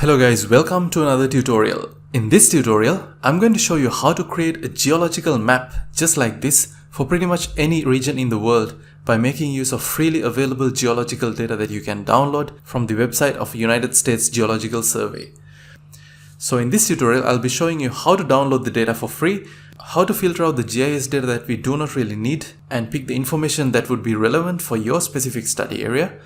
Hello guys, welcome to another tutorial. In this tutorial, I'm going to show you how to create a geological map just like this for pretty much any region in the world by making use of freely available geological data that you can download from the website of United States Geological Survey. So in this tutorial, I'll be showing you how to download the data for free, how to filter out the GIS data that we do not really need and pick the information that would be relevant for your specific study area,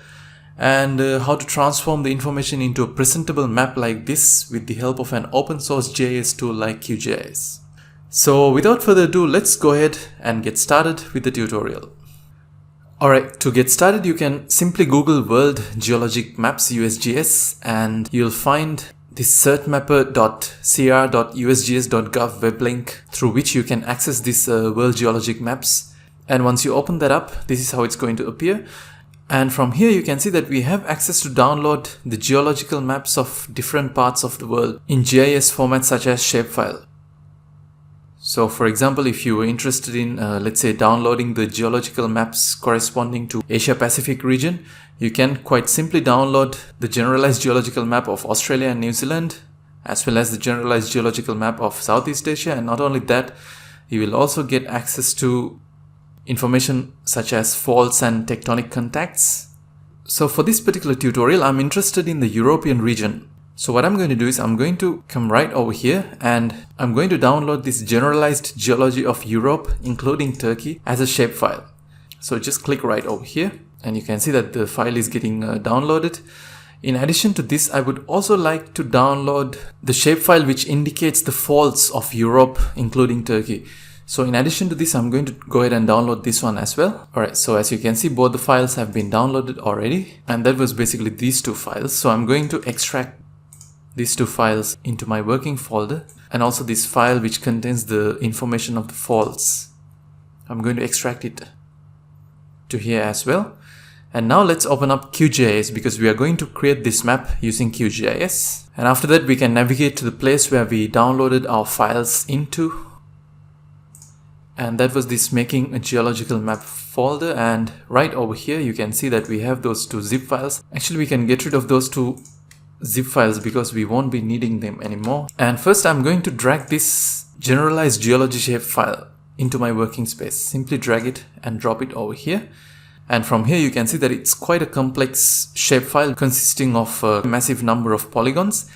and how to transform the information into a presentable map like this with the help of an open source GIS tool like QGIS. So without further ado, let's go ahead and get started with the tutorial. Alright, to get started you can simply Google World Geologic Maps USGS and you'll find this certmapper.cr.usgs.gov web link through which you can access this World Geologic Maps. And once you open that up, this is how it's going to appear. And from here you can see that we have access to download the geological maps of different parts of the world in GIS formats such as shapefile. So for example, if you were interested in let's say downloading the geological maps corresponding to Asia Pacific region, you can quite simply download the generalized geological map of Australia and New Zealand, as well as the generalized geological map of Southeast Asia. And not only that, you will also get access to information such as faults and tectonic contacts. So for this particular tutorial, I'm interested in the European region. So what I'm going to do is I'm going to come right over here and I'm going to download this generalized geology of Europe, including Turkey, as a shapefile. So just click right over here and you can see that the file is getting downloaded. In addition to this, I would also like to download the shapefile which indicates the faults of Europe, including Turkey. So in addition to this, I'm going to go ahead and download this one as well. Alright, so as you can see, both the files have been downloaded already. And that was basically these two files. So I'm going to extract these two files into my working folder. And also this file which contains the information of the faults. I'm going to extract it to here as well. And now let's open up QGIS because we are going to create this map using QGIS. And after that, we can navigate to the place where we downloaded our files into. And that was this making a geological map folder, and right over here you can see that we have those two zip files. Actually, we can get rid of those two zip files because we won't be needing them anymore. And first I'm going to drag this generalized geology shape file into my working space. Simply drag it and drop it over here. And from here you can see that it's quite a complex shapefile consisting of a massive number of polygons.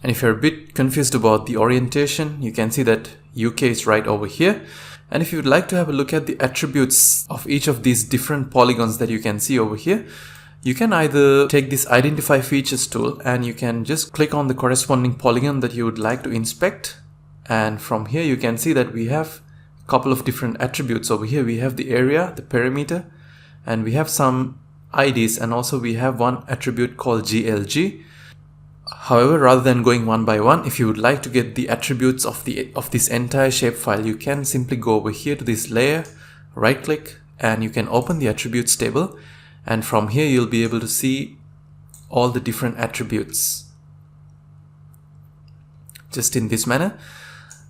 And if you're a bit confused about the orientation, you can see that UK is right over here. And if you would like to have a look at the attributes of each of these different polygons that you can see over here, you can either take this identify features tool and you can just click on the corresponding polygon that you would like to inspect. And from here you can see that we have a couple of different attributes. Over here we have the area, the perimeter, and we have some IDs, and also we have one attribute called GLG. However, rather than going one by one, if you would like to get the attributes of this entire shapefile, you can simply go over here to this layer, right click, and you can open the attributes table. And from here you'll be able to see all the different attributes just in this manner.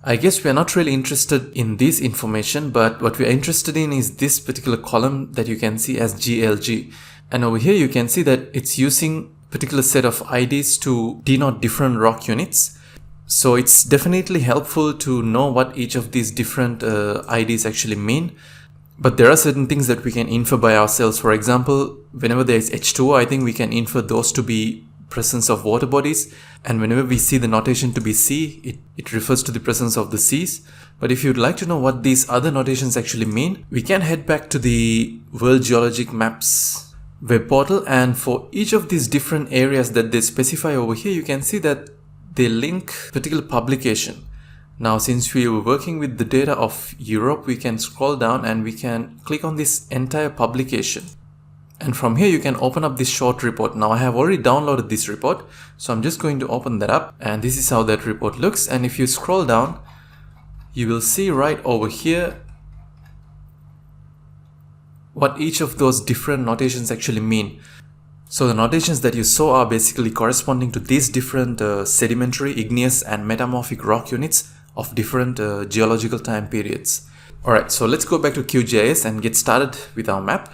I guess we are not really interested in this information, but what we are interested in is this particular column that you can see as GLG. And over here you can see that it's using particular set of IDs to denote different rock units. So it's definitely helpful to know what each of these different IDs actually mean. But there are certain things that we can infer by ourselves. For example, whenever there is H2O, I think we can infer those to be presence of water bodies. And whenever we see the notation to be sea, it refers to the presence of the seas. But if you'd like to know what these other notations actually mean, we can head back to the World Geologic Maps web portal, and for each of these different areas that they specify over here, you can see that they link particular publication. Now, since we were working with the data of Europe, we can scroll down and we can click on this entire publication. And from here you can open up this short report. Now I have already downloaded this report, so I'm just going to open that up, and this is how that report looks. And if you scroll down, you will see right over here what each of those different notations actually mean. So the notations that you saw are basically corresponding to these different sedimentary, igneous and metamorphic rock units of different geological time periods. Alright, so let's go back to QGIS and get started with our map.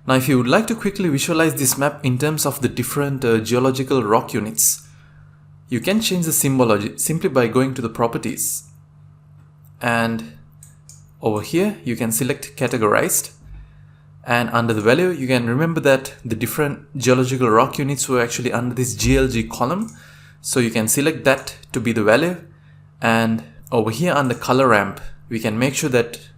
Now if you would like to quickly visualize this map in terms of the different geological rock units, You can change the symbology simply by going to the properties, and over here you can select categorized, and under the value you can remember that the different geological rock units were actually under this GLG column, so you can select that to be the value. And over here under color ramp we can make sure that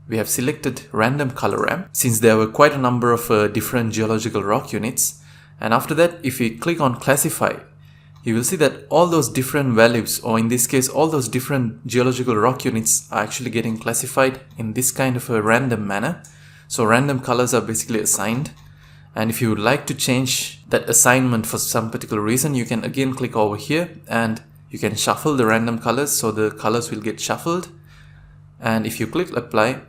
we have selected random color ramp, since there were quite a number of different geological rock units. And after that, if we click on classify, you will see that all those different values, or in this case all those different geological rock units, are actually getting classified in this kind of a random manner. So random colors are basically assigned, and if you would like to change that assignment for some particular reason, you can again click over here and you can shuffle the random colors, so the colors will get shuffled. And if you click apply,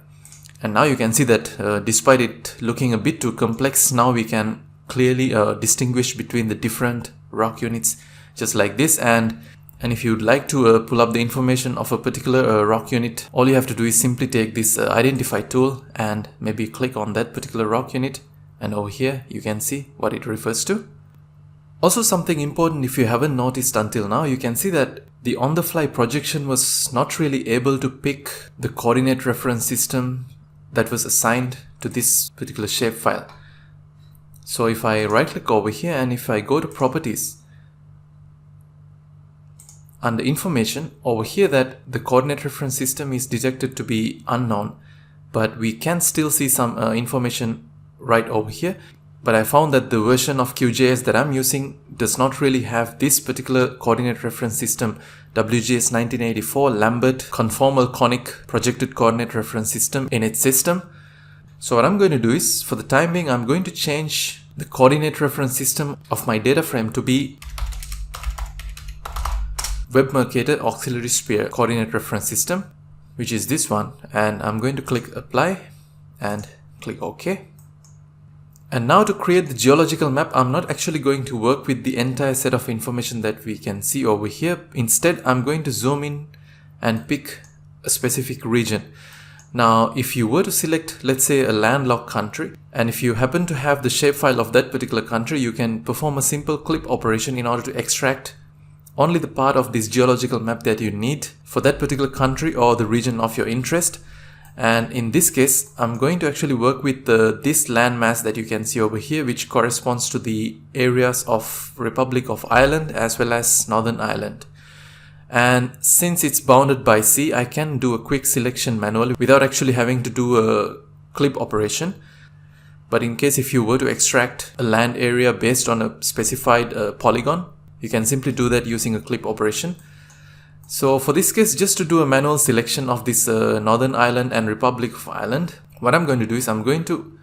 and now you can see that despite it looking a bit too complex, now we can clearly distinguish between the different rock units just like this. And if you would like to pull up the information of a particular rock unit, all you have to do is simply take this identify tool and maybe click on that particular rock unit, and over here you can see what it refers to. Also, something important, if you haven't noticed until now, you can see that the on-the-fly projection was not really able to pick the coordinate reference system that was assigned to this particular shapefile. So if I right click over here and if I go to properties, under information over here, that the coordinate reference system is detected to be unknown, but we can still see some information right over here. But I found that the version of QGIS that I'm using does not really have this particular coordinate reference system, WGS 1984 Lambert Conformal Conic Projected Coordinate Reference System, in its system. So what I'm going to do is, for the time being, I'm going to change the coordinate reference system of my data frame to be Web Mercator Auxiliary Sphere Coordinate Reference System, which is this one. And I'm going to click apply and click OK. And now to create the geological map, I'm not actually going to work with the entire set of information that we can see over here. Instead, I'm going to zoom in and pick a specific region. Now, if you were to select, let's say, a landlocked country, and if you happen to have the shapefile of that particular country, you can perform a simple clip operation in order to extract only the part of this geological map that you need for that particular country or the region of your interest. And in this case, I'm going to actually work with this landmass that you can see over here, which corresponds to the areas of Republic of Ireland as well as Northern Ireland. And since it's bounded by sea, I can do a quick selection manually without actually having to do a clip operation. But in case if you were to extract a land area based on a specified polygon, you can simply do that using a clip operation. So for this case, just to do a manual selection of this Northern Ireland and Republic of Ireland, what I'm going to do is I'm going to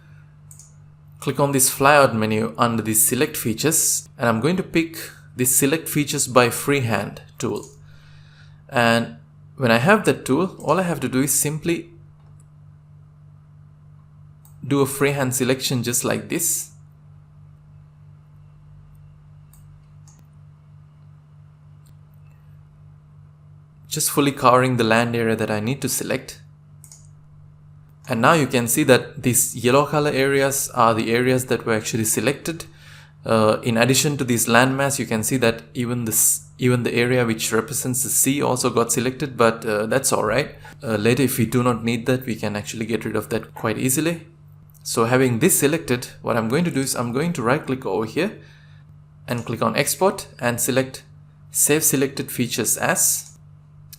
click on this flyout menu under this select features, and I'm going to pick this select features by freehand tool. And when I have that tool, all I have to do is simply do a freehand selection just like this. Just fully covering the land area that I need to select. And now you can see that these yellow color areas are the areas that were actually selected. In addition to this landmass, you can see that even the area which represents the sea also got selected, but that's alright. Later, if we do not need that, we can actually get rid of that quite easily. So having this selected, what I'm going to do is I'm going to right click over here and click on export and select save selected features as.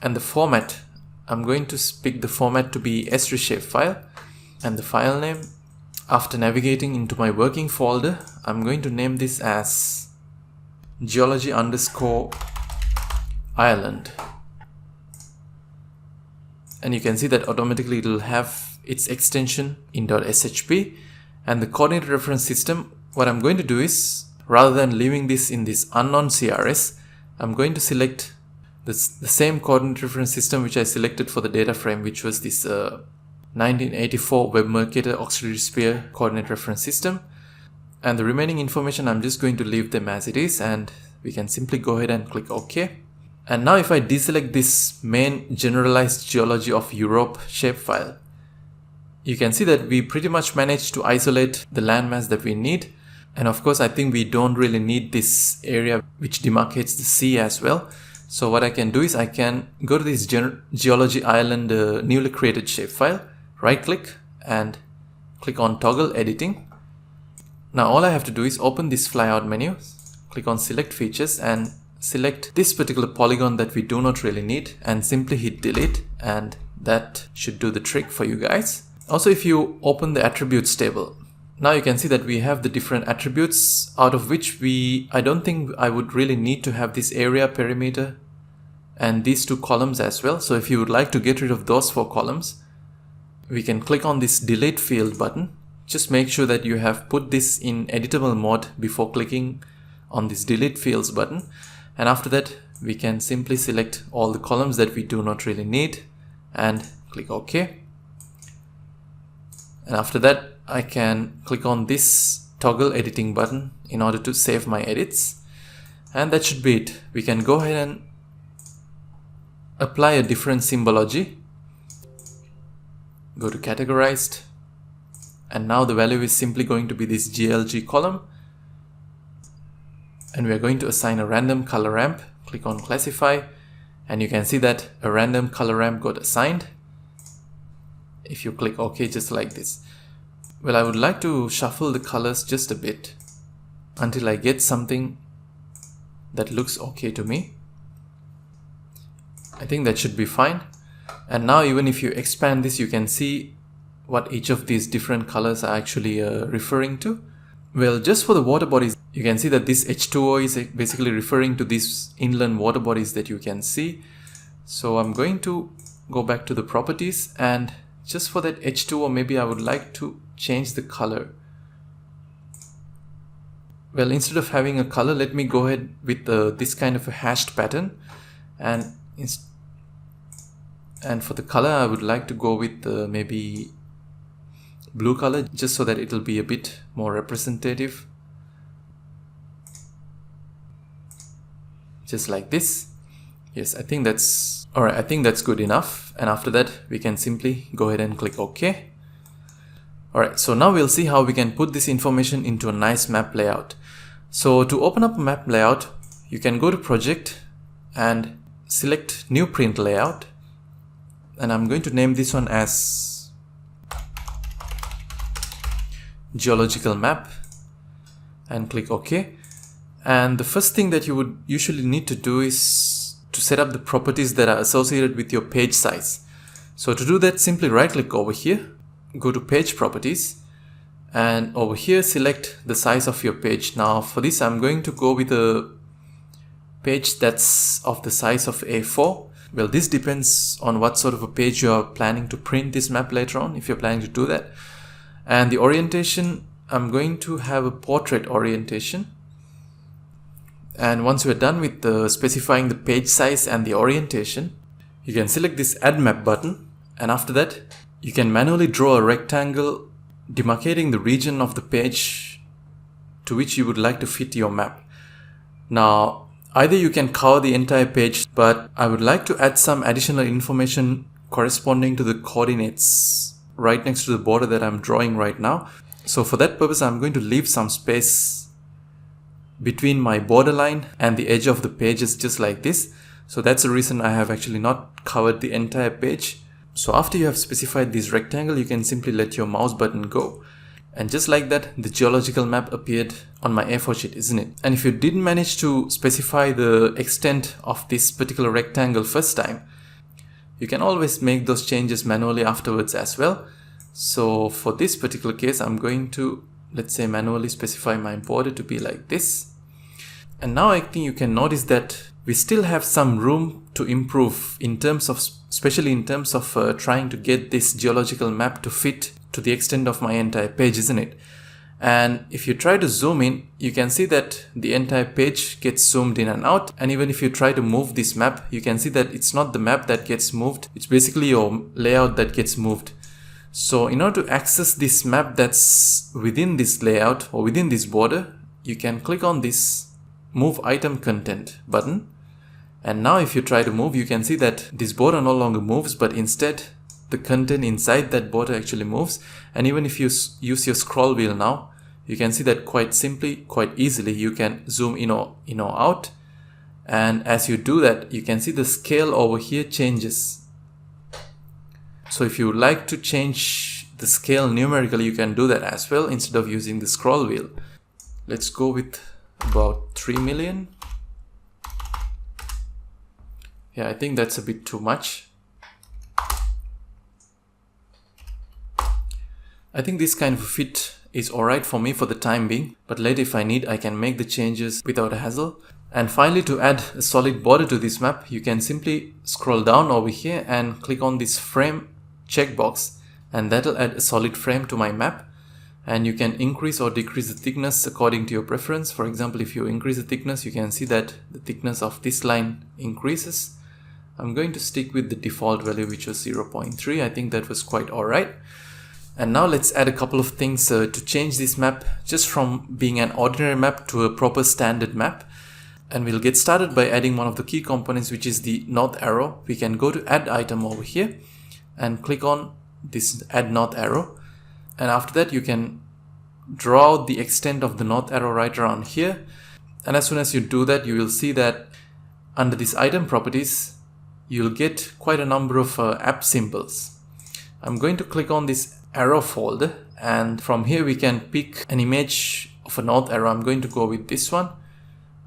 And the format, I'm going to pick the format to be S3 shapefile, and the file name, after navigating into my working folder, I'm going to name this as geology_Ireland. And you can see that automatically it will have its extension in .shp. And the coordinate reference system, what I'm going to do is, rather than leaving this in this unknown CRS, I'm going to select the same coordinate reference system which I selected for the data frame, which was this 1984 Web Mercator Auxiliary Sphere Coordinate Reference System. And the remaining information, I'm just going to leave them as it is, and we can simply go ahead and click OK. And now if I deselect this main generalized geology of Europe shapefile, you can see that we pretty much managed to isolate the landmass that we need. And of course, I think we don't really need this area which demarcates the sea as well. So what I can do is I can go to this Geology Island newly created shapefile, right click and click on toggle editing. Now all I have to do is open this flyout menu, click on select features and select this particular polygon that we do not really need and simply hit delete, and that should do the trick for you guys. Also, if you open the attributes table, now you can see that we have the different attributes, out of which I don't think I would really need to have this area, perimeter and these 2 columns as well. So if you would like to get rid of those 4 columns, we can click on this delete field button. Just make sure that you have put this in editable mode before clicking on this delete fields button. And after that, we can simply select all the columns that we do not really need and click OK. And after that, I can click on this toggle editing button in order to save my edits. And that should be it. We can go ahead and apply a different symbology. Go to categorized. And now the value is simply going to be this GLG column. And we are going to assign a random color ramp. Click on classify. And you can see that a random color ramp got assigned. If you click OK, just like this. Well, I would like to shuffle the colors just a bit until I get something that looks okay to me. I think that should be fine. And now even if you expand this, you can see what each of these different colors are actually referring to. Well, just for the water bodies, you can see that this H2O is basically referring to these inland water bodies that you can see. So I'm going to go back to the properties, and just for that H2O, maybe I would like to change the color. Well, instead of having a color, let me go ahead with this kind of a hashed pattern, and for the color I would like to go with maybe blue color, just so that it will be a bit more representative, just like this. Yes, I think that's alright. I think that's good enough. And after that, we can simply go ahead and click OK. Alright, so now we'll see how we can put this information into a nice map layout. So to open up a map layout, you can go to project and select new print layout. And I'm going to name this one as Geological Map and click OK. And the first thing that you would usually need to do is to set up the properties that are associated with your page size. So to do that, simply right click over here, go to page properties, and over here select the size of your page. Now for this, I'm going to go with a page that's of the size of A4. Well, this depends on what sort of a page you are planning to print this map later on, if you're planning to do that. And the orientation, I'm going to have a portrait orientation. And once you're done with specifying the page size and the orientation, you can select this Add Map button. And after that, you can manually draw a rectangle demarcating the region of the page to which you would like to fit your map. Now, either you can cover the entire page, but I would like to add some additional information corresponding to the coordinates right next to the border that I'm drawing right now. So for that purpose, I'm going to leave some space between my borderline and the edge of the pages, just like this. So that's the reason I have actually not covered the entire page. So after you have specified this rectangle, you can simply let your mouse button go. And just like that, the geological map appeared on my A4 sheet, isn't it? And if you didn't manage to specify the extent of this particular rectangle first time, you can always make those changes manually afterwards as well. So for this particular case, I'm going to, let's say, manually specify my border to be like this. And now I think you can notice that we still have some room to improve in terms of, especially in terms of trying to get this geological map to fit to the extent of my entire page, isn't it? And if you try to zoom in, you can see that the entire page gets zoomed in and out. And even if you try to move this map, you can see that it's not the map that gets moved. It's basically your layout that gets moved. So in order to access this map that's within this layout or within this border, you can click on this Move Item Content button. And now if you try to move, you can see that this border no longer moves, but instead the content inside that border actually moves. And even if you use your scroll wheel now, you can see that quite simply, quite easily, you can zoom in or out. And as you do that, you can see the scale over here changes. So if you would like to change the scale numerically, you can do that as well instead of using the scroll wheel. Let's go with about 3 million. Yeah, I think that's a bit too much. I think this kind of fit is alright for me for the time being, but later if I need, I can make the changes without a hassle. And finally, to add a solid border to this map, you can simply scroll down over here and click on this frame checkbox, and that'll add a solid frame to my map. And you can increase or decrease the thickness according to your preference. For example, if you increase the thickness, you can see that the thickness of this line increases. I'm going to stick with the default value, which was 0.3. I think that was quite alright. And now let's add a couple of things to change this map just from being an ordinary map to a proper standard map. And we'll get started by adding one of the key components, which is the north arrow. We can go to add item over here and click on this add north arrow. And after that, you can draw out the extent of the north arrow right around here. And as soon as you do that, you will see that under this item properties, you'll get quite a number of app symbols. I'm going to click on this arrow folder, and from here we can pick an image of a north arrow. I'm going to go with this one.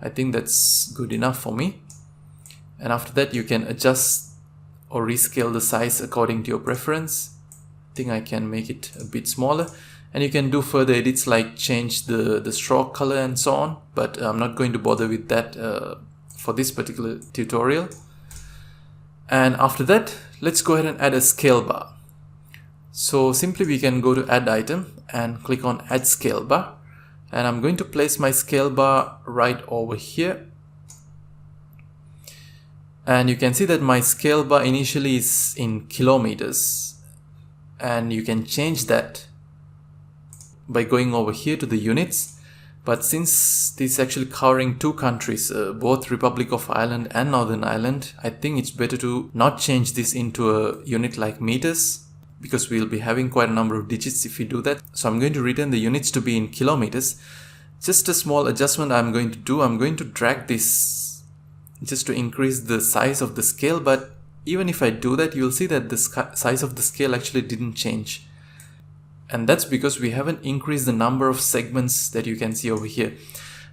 I think that's good enough for me. And after that, you can adjust or rescale the size according to your preference. I think I can make it a bit smaller, and you can do further edits like change the stroke color and so on, but I'm not going to bother with that for this particular tutorial. And after that, let's go ahead and add a scale bar. So simply we can go to add item and click on add scale bar, and I'm going to place my scale bar right over here. And you can see that my scale bar initially is in kilometers, and you can change that by going over here to the units. But since this is actually covering two countries, both Republic of Ireland and Northern Ireland, I think it's better to not change this into a unit like meters, because we'll be having quite a number of digits if we do that. So I'm going to return the units to be in kilometers. Just a small adjustment I'm going to do. I'm going to drag this just to increase the size of the scale, but even if I do that, you'll see that the size of the scale actually didn't change. And that's because we haven't increased the number of segments that you can see over here.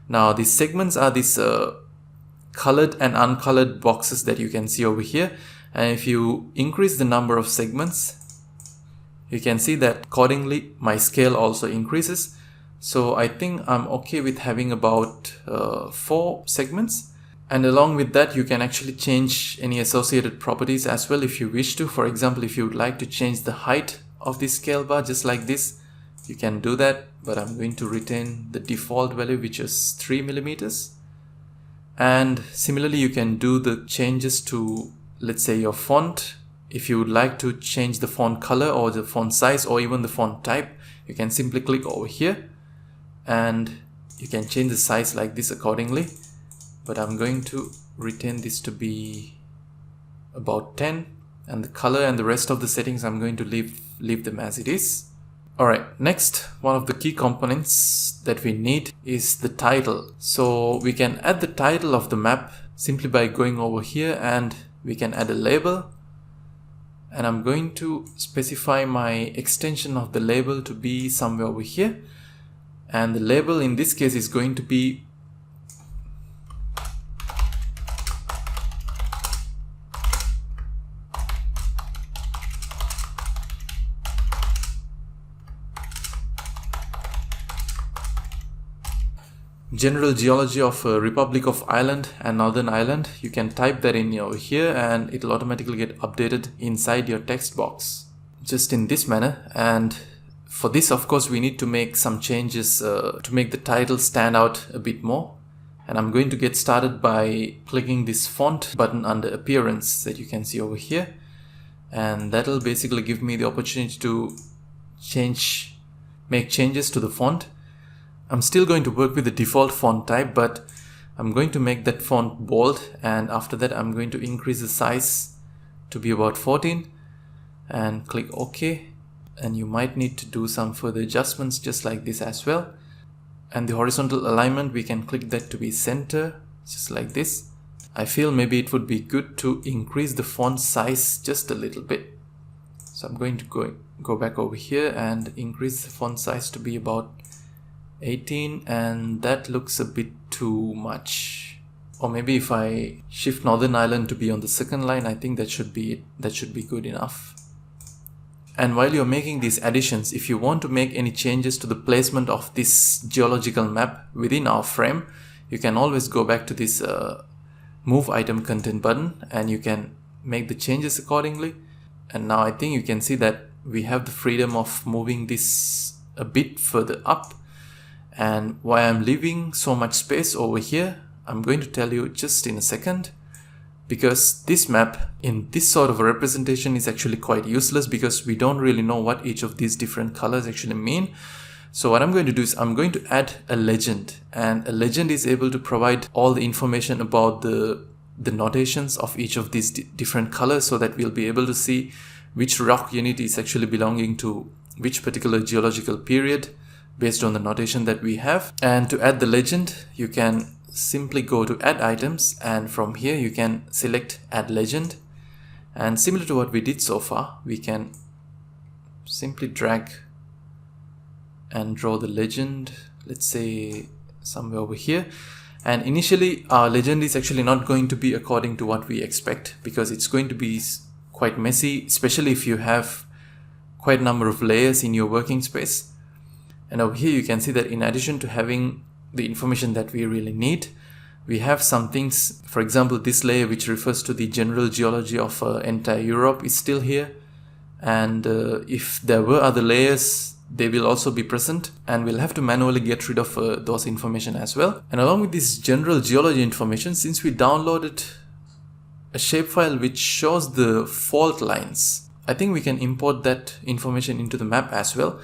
Now these segments are these colored and uncolored boxes that you can see over here. And if you increase the number of segments, you can see that accordingly my scale also increases. So I think I'm okay with having about 4 segments. And along with that, you can actually change any associated properties as well if you wish to. For example, if you would like to change the height of this scale bar just like this, you can do that, but I'm going to retain the default value, which is 3 millimeters. And similarly, you can do the changes to, let's say, your font. If you would like to change the font color or the font size or even the font type, you can simply click over here and you can change the size like this accordingly. But I'm going to retain this to be about 10, and the color and the rest of the settings I'm going to leave them as it is. Alright, next, one of the key components that we need is the title. So we can add the title of the map simply by going over here, and we can add a label. And I'm going to specify my extension of the label to be somewhere over here. And the label in this case is going to be General Geology of Republic of Ireland and Northern Ireland. You can type that in over here and it'll automatically get updated inside your text box, just in this manner. And for this, of course, we need to make some changes to make the title stand out a bit more. And I'm going to get started by clicking this font button under appearance that you can see over here. And that'll basically give me the opportunity to make changes to the font. I'm still going to work with the default font type, but I'm going to make that font bold, and after that I'm going to increase the size to be about 14 and click OK. And you might need to do some further adjustments just like this as well. And the horizontal alignment, we can click that to be center, just like this. I feel maybe it would be good to increase the font size just a little bit. So I'm going to go back over here and increase the font size to be about 18, and that looks a bit too much. Or maybe if I shift Northern Ireland to be on the second line, I think that should be it. That should be good enough. And while you're making these additions, if you want to make any changes to the placement of this geological map within our frame, you can always go back to this move item content button and you can make the changes accordingly. And now I think you can see that we have the freedom of moving this a bit further up. And why I'm leaving so much space over here, I'm going to tell you just in a second. Because this map in this sort of a representation is actually quite useless because we don't really know what each of these different colors actually mean. So what I'm going to do is I'm going to add a legend, and a legend is able to provide all the information about the notations of each of these different colors, so that we'll be able to see which rock unit is actually belonging to which particular geological period based on the notation that we have. And to add the legend, you can simply go to add items, and from here you can select add legend, and similar to what we did so far, we can simply drag and draw the legend, let's say somewhere over here. And initially our legend is actually not going to be according to what we expect, because it's going to be quite messy, especially if you have quite a number of layers in your working space. And over here you can see that in addition to having the information that we really need, we have some things. For example, this layer which refers to the general geology of entire Europe is still here, and if there were other layers, they will also be present, and we'll have to manually get rid of those information as well. And along with this general geology information, since we downloaded a shapefile which shows the fault lines, I think we can import that information into the map as well.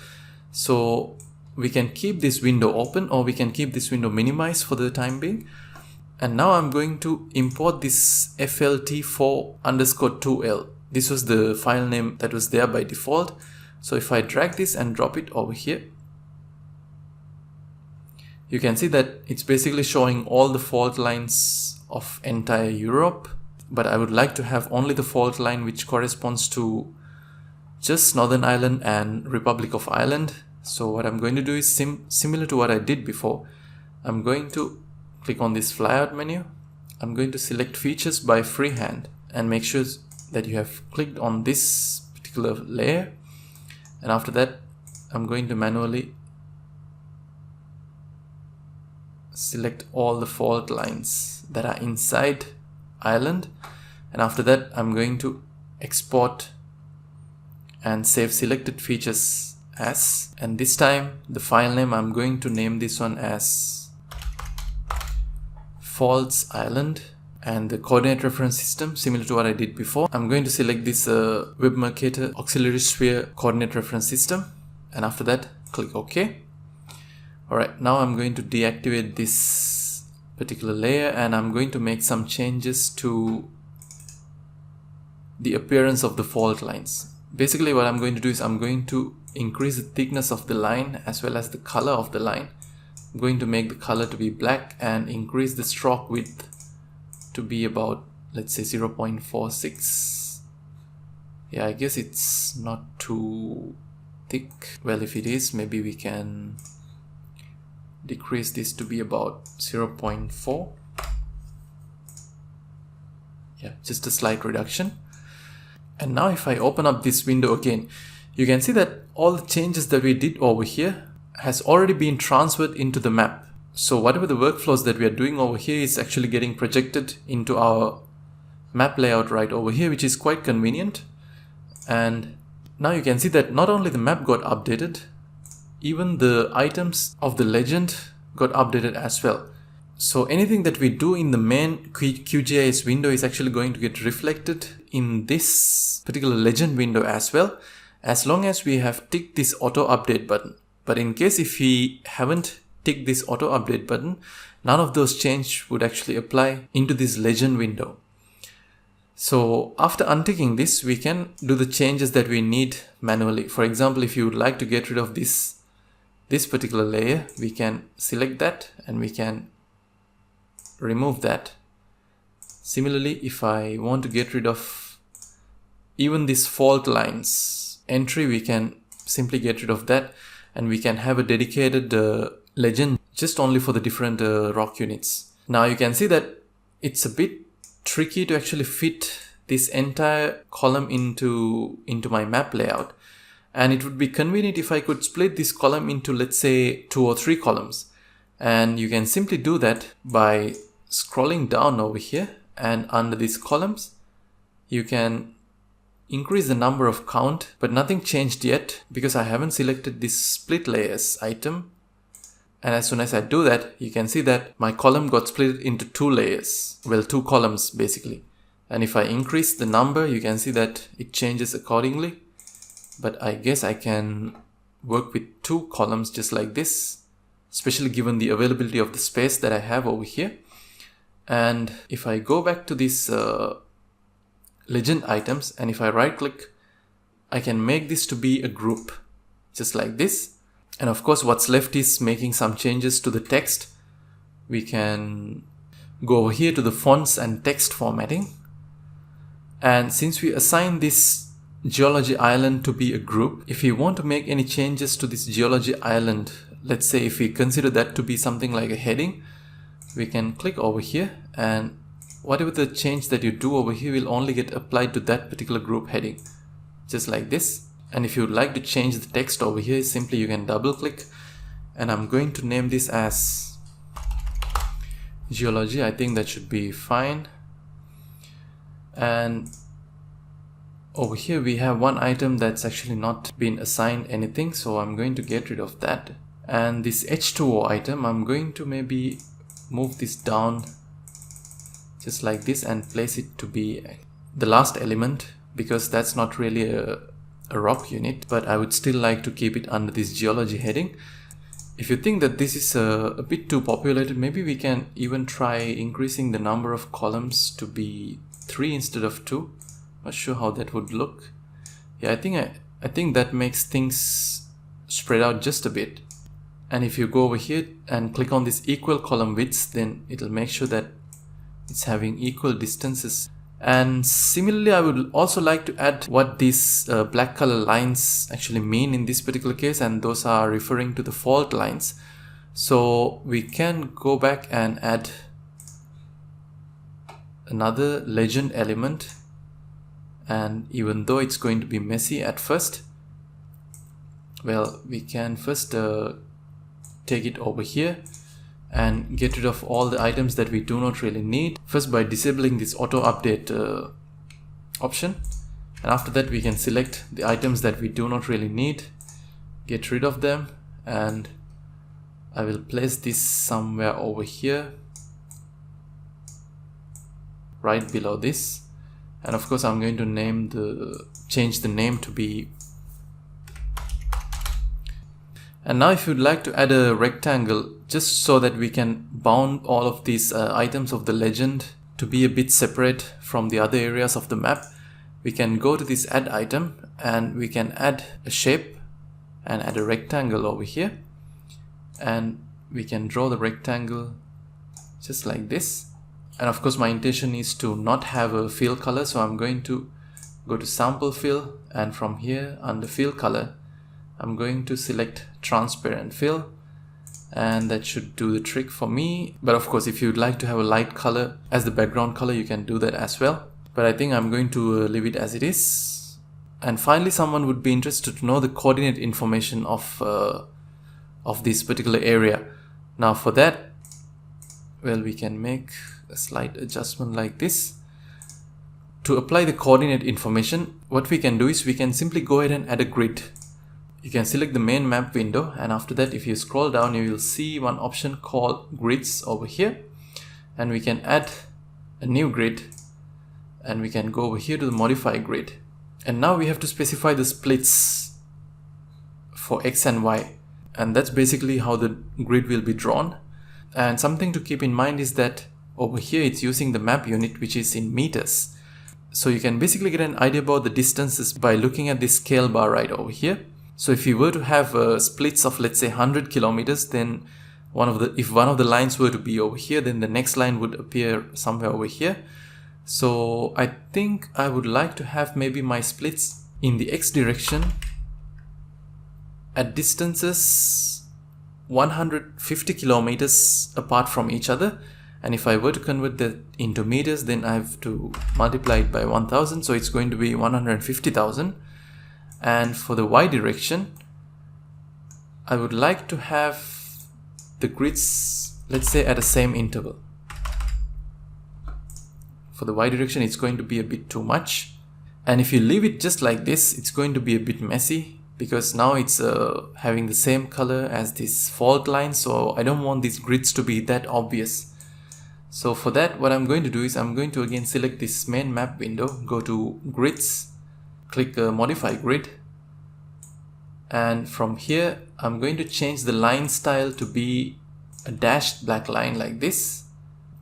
So we can keep this window open, or we can keep this window minimized for the time being. And now I'm going to import this FLT4_2L. This was the file name that was there by default. So if I drag this and drop it over here, you can see that it's basically showing all the fault lines of entire Europe. But I would like to have only the fault line which corresponds to just Northern Ireland and Republic of Ireland. So what I'm going to do is similar to what I did before. I'm going to click on this flyout menu. I'm going to select features by freehand and make sure that you have clicked on this particular layer. And after that, I'm going to manually select all the fault lines that are inside Ireland. And after that, I'm going to export and save selected features as, and this time the file name, I'm going to name this one as Faults Island, and the coordinate reference system, similar to what I did before, I'm going to select this Web Mercator Auxiliary Sphere coordinate reference system, and after that click OK. Alright, now I'm going to deactivate this particular layer, and I'm going to make some changes to the appearance of the fault lines. Basically what I'm going to do is I'm going to increase the thickness of the line as well as the color of the line. I'm going to make the color to be black and increase the stroke width to be about, let's say, 0.46. Yeah, I guess it's not too thick. Well, if it is, maybe we can decrease this to be about 0.4. Yeah, just a slight reduction. And now if I open up this window again, you can see that all the changes that we did over here has already been transferred into the map. So whatever the workflows that we are doing over here is actually getting projected into our map layout right over here, which is quite convenient. And now you can see that not only the map got updated, even the items of the legend got updated as well. So anything that we do in the main QGIS window is actually going to get reflected in this particular legend window as well, as long as we have ticked this auto update button. But in case if we haven't ticked this auto update button, none of those changes would actually apply into this legend window. So after unticking this, we can do the changes that we need manually. For example, if you would like to get rid of this this particular layer, we can select that and we can remove that. Similarly, if I want to get rid of even this fault lines entry, we can simply get rid of that, and we can have a dedicated legend just only for the different rock units. Now you can see that it's a bit tricky to actually fit this entire column into my map layout, and it would be convenient if I could split this column into, let's say, 2 or 3 columns. And you can simply do that by scrolling down over here, and under these columns you can increase the number of count, but nothing changed yet because I haven't selected this split layers item. And as soon as I do that, you can see that my column got split into 2 layers, well, 2 columns basically. And if I increase the number, you can see that it changes accordingly. But I guess I can work with 2 columns just like this, especially given the availability of the space that I have over here. And if I go back to these legend items, and if I right click, I can make this to be a group just like this. And of course, what's left is making some changes to the text. We can go over here to the fonts and text formatting. And since we assign this geology island to be a group, if we want to make any changes to this geology island, let's say if we consider that to be something like a heading, we can click over here, and whatever the change that you do over here will only get applied to that particular group heading, just like this. And if you would like to change the text over here, simply you can double click, and I'm going to name this as geology. I think that should be fine. And over here we have one item that's actually not been assigned anything, so I'm going to get rid of that. And this H2O item, I'm going to maybe move this down just like this and place it to be the last element, because that's not really a rock unit, but I would still like to keep it under this geology heading. If you think that this is a bit too populated, maybe we can even try increasing the number of columns to be 3 instead of 2. Not sure how that would look. Yeah, I think that makes things spread out just a bit. And if you go over here and click on this equal column widths, then it'll make sure that it's having equal distances. And similarly, I would also like to add what these black color lines actually mean in this particular case, and those are referring to the fault lines. So we can go back and add another legend element, and even though it's going to be messy at first, well, we can first take it over here and get rid of all the items that we do not really need, first by disabling this auto update option. And after that we can select the items that we do not really need, get rid of them, and I will place this somewhere over here right below this. And of course I'm going to change the name to be. And now if you'd like to add a rectangle, just so that we can bound all of these items of the legend to be a bit separate from the other areas of the map, we can go to this add item and we can add a shape and add a rectangle over here. And we can draw the rectangle just like this. And of course my intention is to not have a fill color, so I'm going to go to sample fill, and from here under fill color I'm going to select transparent fill, and that should do the trick for me. But of course if you'd like to have a light color as the background color, you can do that as well, but I think I'm going to leave it as it is. And finally, someone would be interested to know the coordinate information of this particular area. Now for that, well, we can make a slight adjustment like this. To apply the coordinate information, what we can do is we can simply go ahead and add a grid. You can select the main map window, and after that if you scroll down you will see one option called grids over here, and we can add a new grid, and we can go over here to the modify grid. And now we have to specify the splits for X and Y, and that's basically how the grid will be drawn. And something to keep in mind is that over here it's using the map unit, which is in meters. So you can basically get an idea about the distances by looking at this scale bar right over here. So if you were to have splits of, let's say, 100 kilometers, then if one of the lines were to be over here, then the next line would appear somewhere over here. So I think I would like to have maybe my splits in the x direction at distances 150 kilometers apart from each other. And if I were to convert that into meters, then I have to multiply it by 1000. So it's going to be 150,000. And for the y direction, I would like to have the grids, let's say, at the same interval. For the y direction, it's going to be a bit too much. And if you leave it just like this, it's going to be a bit messy, because now it's having the same color as this fault line. So I don't want these grids to be that obvious. So for that, what I'm going to do is I'm going to again select this main map window, go to grids, click modify grid. And from here, I'm going to change the line style to be a dashed black line like this.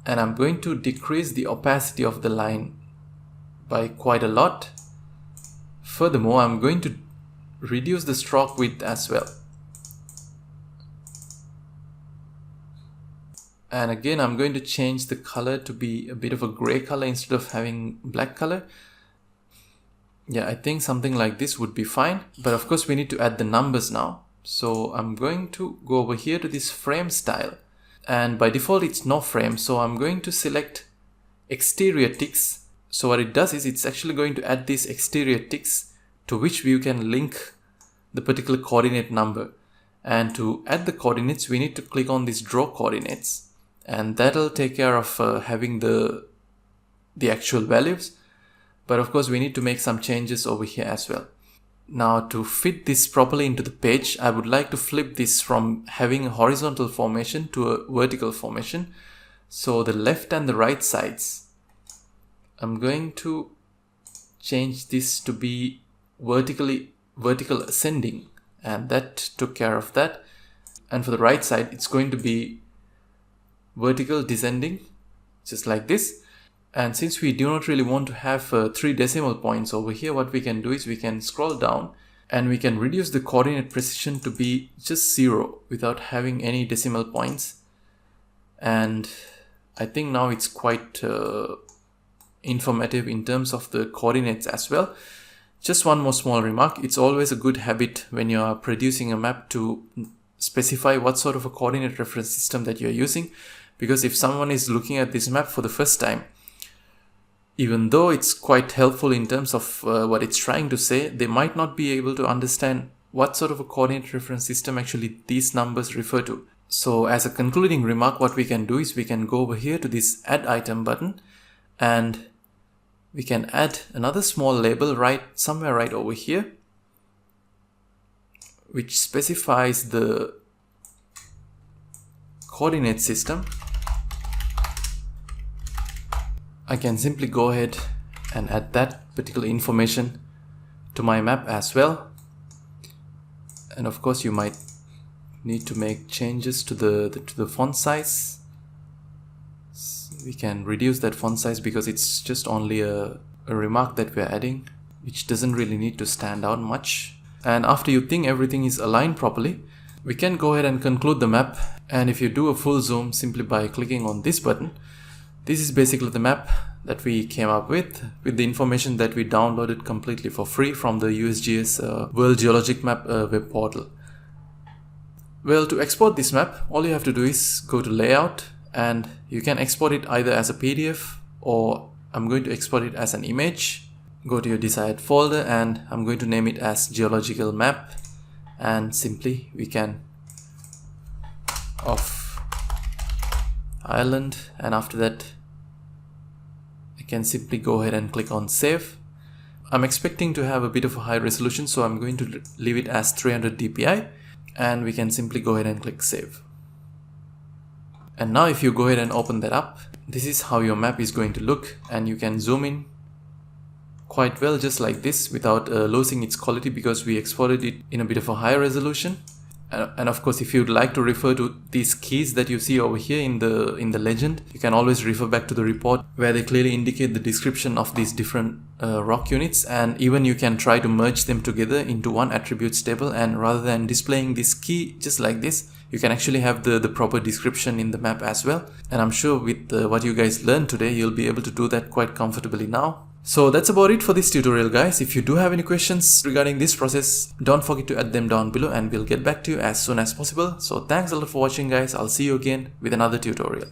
And I'm going to decrease the opacity of the line by quite a lot. Furthermore, I'm going to reduce the stroke width as well. And again, I'm going to change the color to be a bit of a gray color instead of having black color. Yeah, I think something like this would be fine. But of course, we need to add the numbers now. So I'm going to go over here to this frame style. And by default, it's no frame. So I'm going to select exterior ticks. So what it does is it's actually going to add these exterior ticks to which we can link the particular coordinate number. And to add the coordinates, we need to click on this draw coordinates. And that'll take care of having the actual values. But of course, we need to make some changes over here as well. Now, to fit this properly into the page, I would like to flip this from having a horizontal formation to a vertical formation. So the left and the right sides, I'm going to change this to be vertical ascending, and that took care of that. And for the right side, it's going to be vertical descending, just like this. And since we do not really want to have 3 decimal points over here, what we can do is we can scroll down and we can reduce the coordinate precision to be just 0 without having any decimal points. And I think now it's quite informative in terms of the coordinates as well. Just one more small remark. It's always a good habit when you are producing a map to specify what sort of a coordinate reference system that you're using. Because if someone is looking at this map for the first time, even though it's quite helpful in terms of what it's trying to say, they might not be able to understand what sort of a coordinate reference system actually these numbers refer to. So as a concluding remark, what we can do is we can go over here to this add item button, and we can add another small label somewhere right over here, which specifies the coordinate system. I can simply go ahead and add that particular information to my map as well. And of course, you might need to make changes to the font size. We can reduce that font size because it's just only a remark that we're adding, which doesn't really need to stand out much. And after you think everything is aligned properly, we can go ahead and conclude the map. And if you do a full zoom simply by clicking on this button, this is basically the map that we came up with the information that we downloaded completely for free from the USGS World Geological Map web portal. Well, to export this map, all you have to do is go to layout, and you can export it either as a PDF or I'm going to export it as an image. Go to your desired folder and I'm going to name it as Geological Map, and simply we can of Ireland, and after that I can simply go ahead and click on save. I'm expecting to have a bit of a high resolution, so I'm going to leave it as 300 dpi, and we can simply go ahead and click save. And now if you go ahead and open that up, this is how your map is going to look, and you can zoom in quite well just like this without losing its quality because we exported it in a bit of a higher resolution. And of course, if you'd like to refer to these keys that you see over here in the legend, you can always refer back to the report where they clearly indicate the description of these different rock units, and even you can try to merge them together into one attributes table, and rather than displaying this key just like this, you can actually have the proper description in the map as well. And I'm sure with what you guys learned today, you'll be able to do that quite comfortably now. So that's about it for this tutorial, guys. If you do have any questions regarding this process, don't forget to add them down below and we'll get back to you as soon as possible. So thanks a lot for watching, guys. I'll see you again with another tutorial.